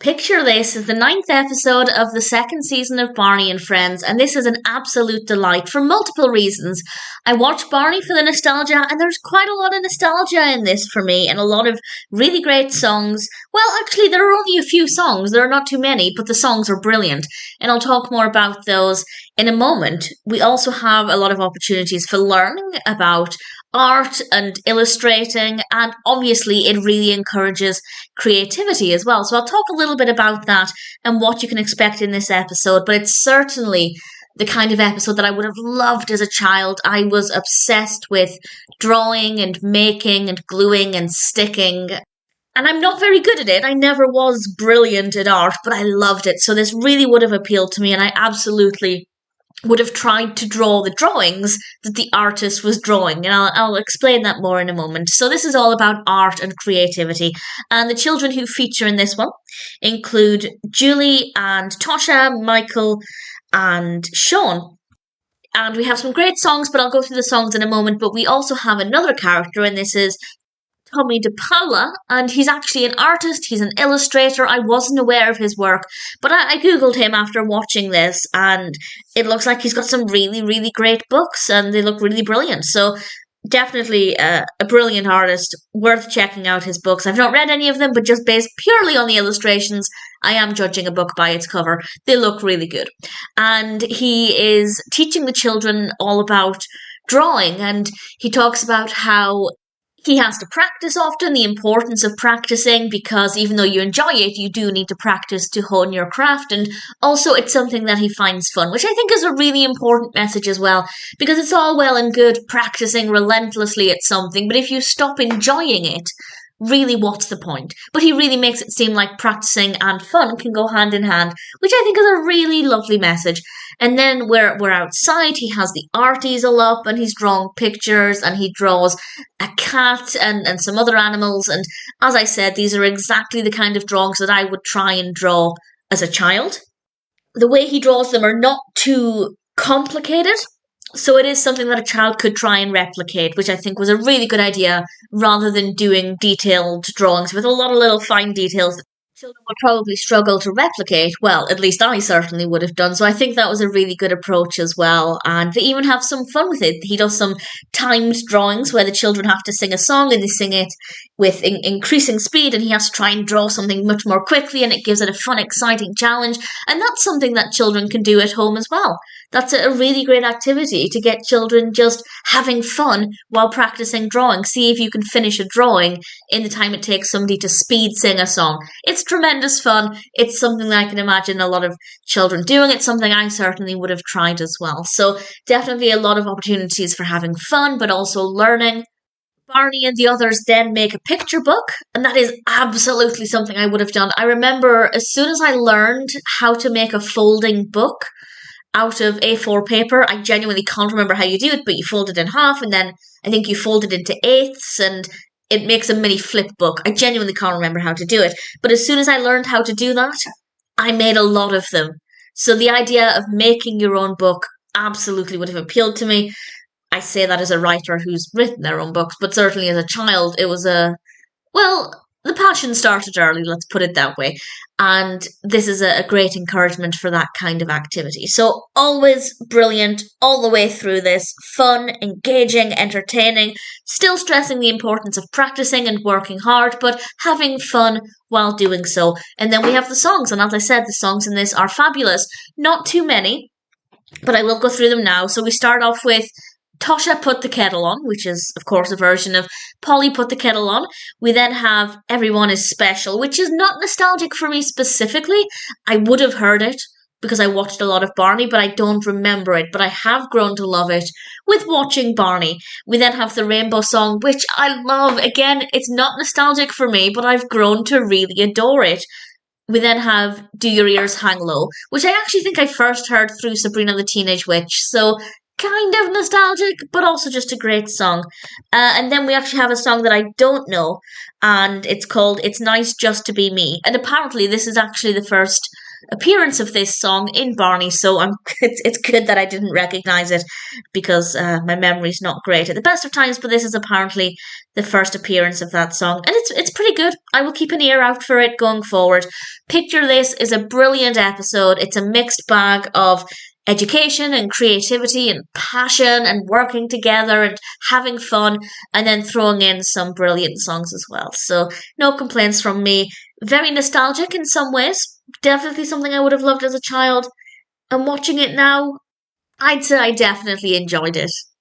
Picture this is the ninth episode of the second season of Barney and Friends, and this is an absolute delight for multiple reasons. I watch Barney for the nostalgia, and there's quite a lot of nostalgia in this for me, and a lot of really great songs. Well, actually, there are only a few songs, there are not too many, but the songs are brilliant, and I'll talk more about those in a moment. We also have a lot of opportunities for learning about art and illustrating, and obviously it really encourages creativity as well. So I'll talk a little bit about that and what you can expect in this episode, but it's certainly the kind of episode that I would have loved as a child. I was obsessed with drawing and making and gluing and sticking. And I'm not very good at it. I never was brilliant at art, but I loved it. So this really would have appealed to me, and I absolutely would have tried to draw the drawings that the artist was drawing, and I'll explain that more in a moment. So this is all about art and creativity, and the children who feature in this one include Julie and Tosha, Michael and Shawn. And we have some great songs, but I'll go through the songs in a moment. But we also have another character, and this is Tomie DePaola, and he's actually an artist, he's an illustrator. I wasn't aware of his work, but I googled him after watching this, and it looks like he's got some really, really great books, and they look really brilliant. So definitely a brilliant artist, worth checking out his books. I've not read any of them, but just based purely on the illustrations, I am judging a book by its cover. They look really good. And he is teaching the children all about drawing, and he talks about how he has to practice often, the importance of practicing, because even though you enjoy it, you do need to practice to hone your craft. And also it's something that he finds fun, which I think is a really important message as well, because it's all well and good practicing relentlessly at something, but if you stop enjoying it, really, what's the point? But he really makes it seem like practicing and fun can go hand in hand, which I think is a really lovely message. And then we're outside, he has the art easel up, and he's drawing pictures, and he draws a cat and some other animals. And as I said, these are exactly the kind of drawings that I would try and draw as a child. The way he draws them are not too complicated, so it is something that a child could try and replicate, which I think was a really good idea, rather than doing detailed drawings with a lot of little fine details that children would probably struggle to replicate. Well, at least I certainly would have done. So I think that was a really good approach as well. And they even have some fun with it. He does some timed drawings where the children have to sing a song, and they sing it with increasing speed, and he has to try and draw something much more quickly, and it gives it a fun, exciting challenge. And that's something that children can do at home as well. That's a really great activity to get children just having fun while practicing drawing. See if you can finish a drawing in the time it takes somebody to speed sing a song. It's tremendous fun. It's something that I can imagine a lot of children doing. It's something I certainly would have tried as well. So definitely a lot of opportunities for having fun, but also learning. Barney and the others then make a picture book, and that is absolutely something I would have done. I remember as soon as I learned how to make a folding book out of A4 paper, I genuinely can't remember how you do it, but you fold it in half, and then I think you fold it into eighths, and it makes a mini flip book. I genuinely can't remember how to do it, but as soon as I learned how to do that, I made a lot of them. So the idea of making your own book absolutely would have appealed to me. I say that as a writer who's written their own books, but certainly as a child, it was the passion started early, let's put it that way. And this is a great encouragement for that kind of activity. So always brilliant all the way through this. Fun, engaging, entertaining, still stressing the importance of practicing and working hard, but having fun while doing so. And then we have the songs, and as I said, the songs in this are fabulous. Not too many, but I will go through them now. So we start off with Tosha Put the Kettle On, which is, of course, a version of Polly Put the Kettle On. We then have Everyone is Special, which is not nostalgic for me specifically. I would have heard it because I watched a lot of Barney, but I don't remember it. But I have grown to love it with watching Barney. We then have the Rainbow Song, which I love. Again, it's not nostalgic for me, but I've grown to really adore it. We then have Do Your Ears Hang Low, which I actually think I first heard through Sabrina the Teenage Witch. So kind of nostalgic, but also just a great song. And then we actually have a song that I don't know, and it's called It's Nice Just to Be Me. And apparently this is actually the first appearance of this song in Barney, so it's good that I didn't recognise it because my memory's not great at the best of times. But this is apparently the first appearance of that song, and it's pretty good. I will keep an ear out for it going forward. Picture This is a brilliant episode. It's a mixed bag of education and creativity and passion and working together and having fun, and then throwing in some brilliant songs as well. So no complaints from me. Very nostalgic in some ways. Definitely something I would have loved as a child. And watching it now, I'd say I definitely enjoyed it.